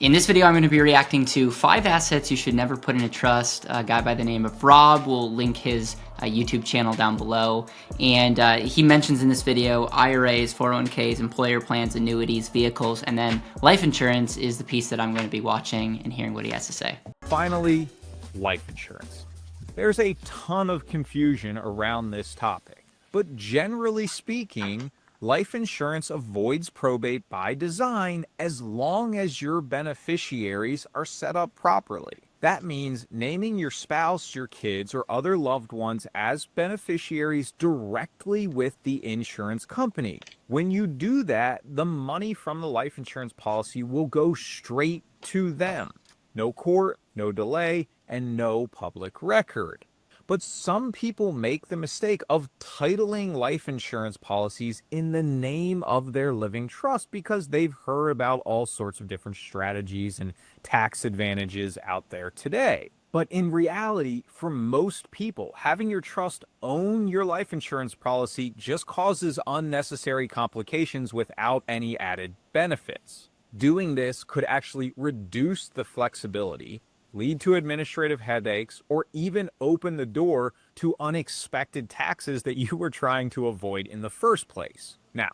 In this video, I'm going to be reacting to 5 assets you should never put in a trust. A guy by the name of Rob, will link his YouTube channel down below. And he mentions in this video IRAs, 401ks, employer plans, annuities, vehicles, and then life insurance is the piece that I'm going to be watching and hearing what he has to say. Finally, life insurance. There's a ton of confusion around this topic, but generally speaking, life insurance avoids probate by design as long as your beneficiaries are set up properly. That means naming your spouse, your kids, or other loved ones as beneficiaries directly with the insurance company. When you do that, the money from the life insurance policy will go straight to them. No court, no delay, and no public record. But some people make the mistake of titling life insurance policies in the name of their living trust because they've heard about all sorts of different strategies and tax advantages out there today. But in reality, for most people, having your trust own your life insurance policy just causes unnecessary complications without any added benefits. Doing this could actually reduce the flexibility, lead to administrative headaches, or even open the door to unexpected taxes that you were trying to avoid in the first place. Now,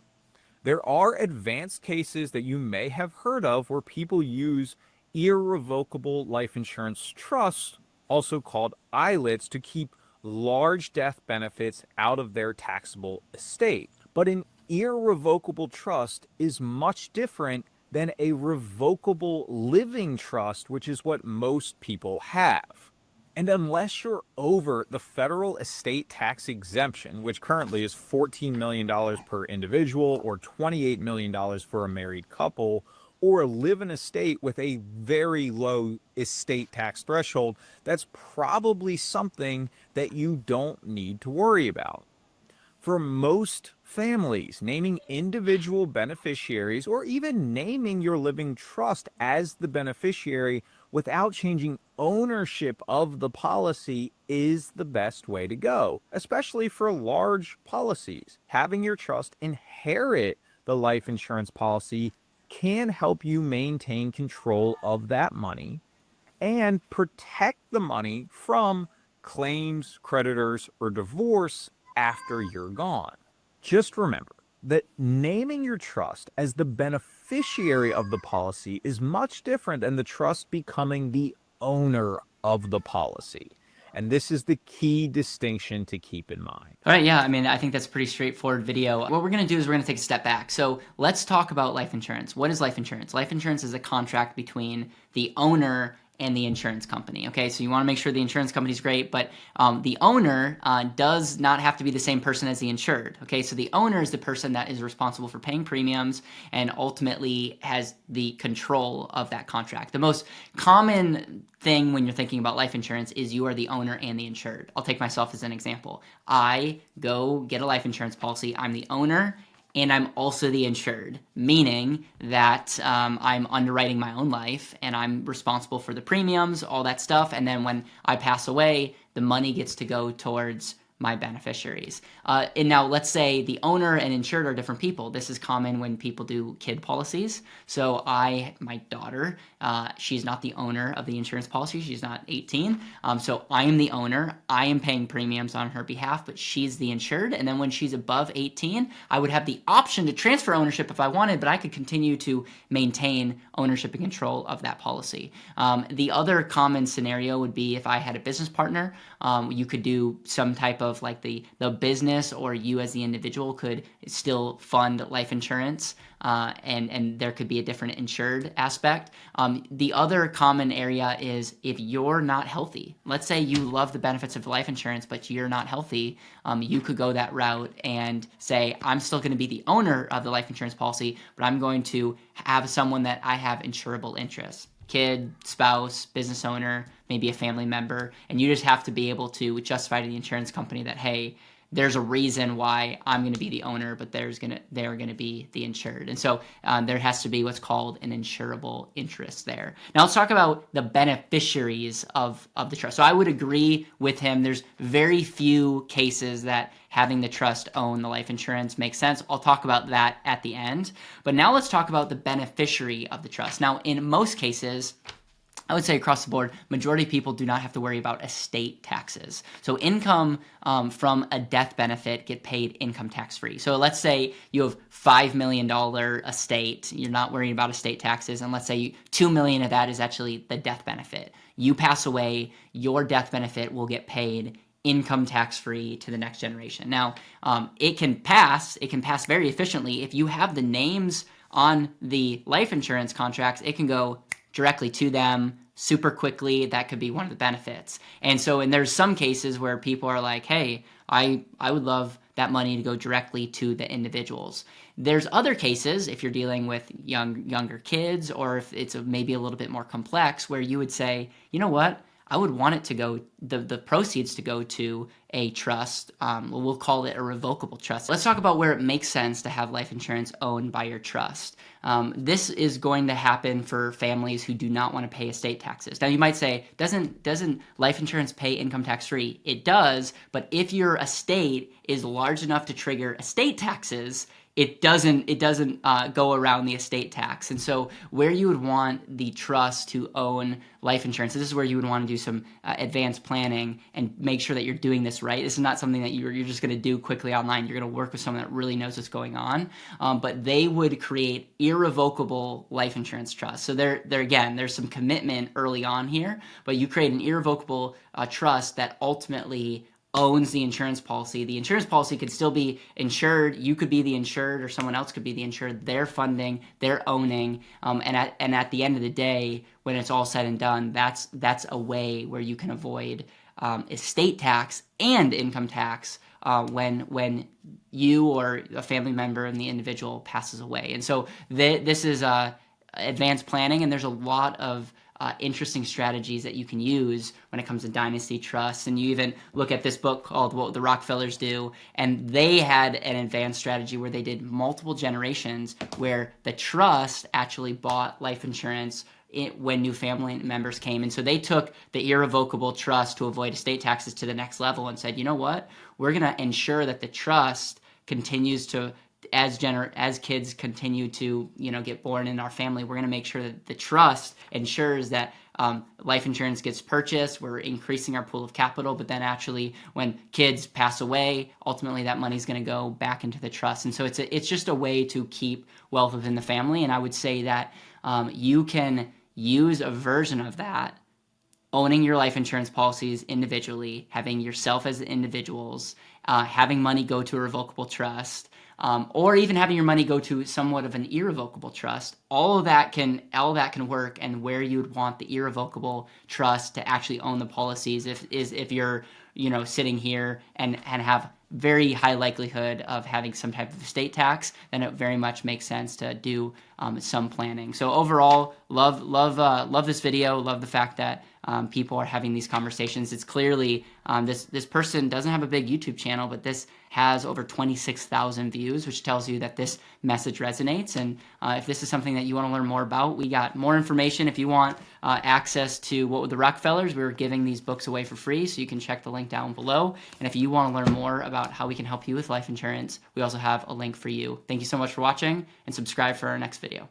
there are advanced cases that you may have heard of where people use irrevocable life insurance trusts, also called ILITs, to keep large death benefits out of their taxable estate. But an irrevocable trust is much different than a revocable living trust, which is what most people have. And unless you're over the federal estate tax exemption, which currently is $14 million per individual or $28 million for a married couple, or live in a state with a very low estate tax threshold, that's probably something that you don't need to worry about. For most families, naming individual beneficiaries or even naming your living trust as the beneficiary without changing ownership of the policy is the best way to go, especially for large policies. Having your trust inherit the life insurance policy can help you maintain control of that money and protect the money from claims, creditors, or divorce after you're gone. Just remember that naming your trust as the beneficiary of the policy is much different than the trust becoming the owner of the policy. And this is the key distinction to keep in mind. All right, yeah, I mean, I think that's a pretty straightforward video. What we're gonna do is we're gonna take a step back. So let's talk about life insurance. What is life insurance? Life insurance is a contract between the owner and the insurance company. Okay, so you want to make sure the insurance company is great, but the owner does not have to be the same person as the insured. Okay, so the owner is the person that is responsible for paying premiums and ultimately has the control of that contract. The most common thing when you're thinking about life insurance is you are the owner and the insured. I'll take myself as an example. I go get a life insurance policy. I'm the owner and I'm also the insured, meaning that I'm underwriting my own life and I'm responsible for the premiums, all that stuff, and then when I pass away, the money gets to go towards my beneficiaries. And now let's say the owner and insured are different people. This is common when people do kid policies. So my daughter, she's not the owner of the insurance policy. She's not 18. So I am the owner. I am paying premiums on her behalf, but she's the insured. And then when she's above 18, I would have the option to transfer ownership if I wanted, but I could continue to maintain ownership and control of that policy. The other common scenario would be if I had a business partner, you could do some type of like the business or you as the individual could still fund life insurance, and there could be a different insured aspect. The other common area is if you're not healthy. Let's say you love the benefits of life insurance, but you're not healthy. You could go that route and say, I'm still going to be the owner of the life insurance policy, but I'm going to have someone that I have insurable interests. Kid, spouse, business owner, maybe a family member, and you just have to be able to justify to the insurance company that, hey, there's a reason why I'm going to be the owner, but they're going to be the insured. And so there has to be what's called an insurable interest there. Now let's talk about the beneficiaries of the trust. So I would agree with him. There's very few cases that having the trust own the life insurance makes sense. I'll talk about that at the end. But now let's talk about the beneficiary of the trust. Now, in most cases, I would say across the board, majority of people do not have to worry about estate taxes. So income from a death benefit get paid income tax free. So let's say you have $5 million estate, you're not worrying about estate taxes, and let's say $2 million of that is actually the death benefit. You pass away, your death benefit will get paid income tax free to the next generation. Now, it can pass very efficiently. If you have the names on the life insurance contracts, it can go directly to them super quickly. That could be one of the benefits. And there's some cases where people are like, hey, I would love that money to go directly to the individuals. There's other cases, if you're dealing with younger kids, or if it's maybe a little bit more complex, where you would say, you know what, I would want it to go, the proceeds to go to a trust. We'll call it a revocable trust. Let's talk about where it makes sense to have life insurance owned by your trust. This is going to happen for families who do not want to pay estate taxes. Now you might say, doesn't life insurance pay income tax free? It does, but if your estate is large enough to trigger estate taxes, it doesn't go around the estate tax. And so where you would want the trust to own life insurance, this is where you would want to do some advanced planning and make sure that you're doing this right. This is not something that you're just going to do quickly online. You're going to work with someone that really knows what's going on. But they would create irrevocable life insurance trusts. So there's some commitment early on here, but you create an irrevocable trust that ultimately owns the insurance policy. The insurance policy could still be insured. You could be the insured, or someone else could be the insured. They're funding, they're owning, and at the end of the day, when it's all said and done, that's a way where you can avoid estate tax and income tax when you or a family member and the individual passes away. And so this is advanced planning, and there's a lot of interesting strategies that you can use when it comes to dynasty trusts. And you even look at this book called What the Rockefellers Do, and they had an advanced strategy where they did multiple generations where the trust actually bought life insurance when new family members came. And so they took the irrevocable trust to avoid estate taxes to the next level and said, you know what, we're going to ensure that the trust continues to, as kids continue to get born in our family, we're going to make sure that the trust ensures that life insurance gets purchased. We're increasing our pool of capital, but then actually when kids pass away, ultimately that money is going to go back into the trust. And so it's just a way to keep wealth within the family. And I would say that you can use a version of that, owning your life insurance policies individually, having yourself as individuals, having money go to a revocable trust, or even having your money go to somewhat of an irrevocable trust. All that can work, and where you would want the irrevocable trust to actually own the policies if you're sitting here and have very high likelihood of having some type of estate tax, then it very much makes sense to do some planning. So overall, love this video. Love the fact that people are having these conversations. It's clearly this person doesn't have a big YouTube channel, but this has over 26,000 views, which tells you that this message resonates. And if this is something that you want to learn more about, we got more information. If you want access to What Would the Rockefellers, we're giving these books away for free, so you can check the link down below. And if you want to learn more about how we can help you with life insurance, we also have a link for you. Thank you so much for watching, and subscribe for our next video.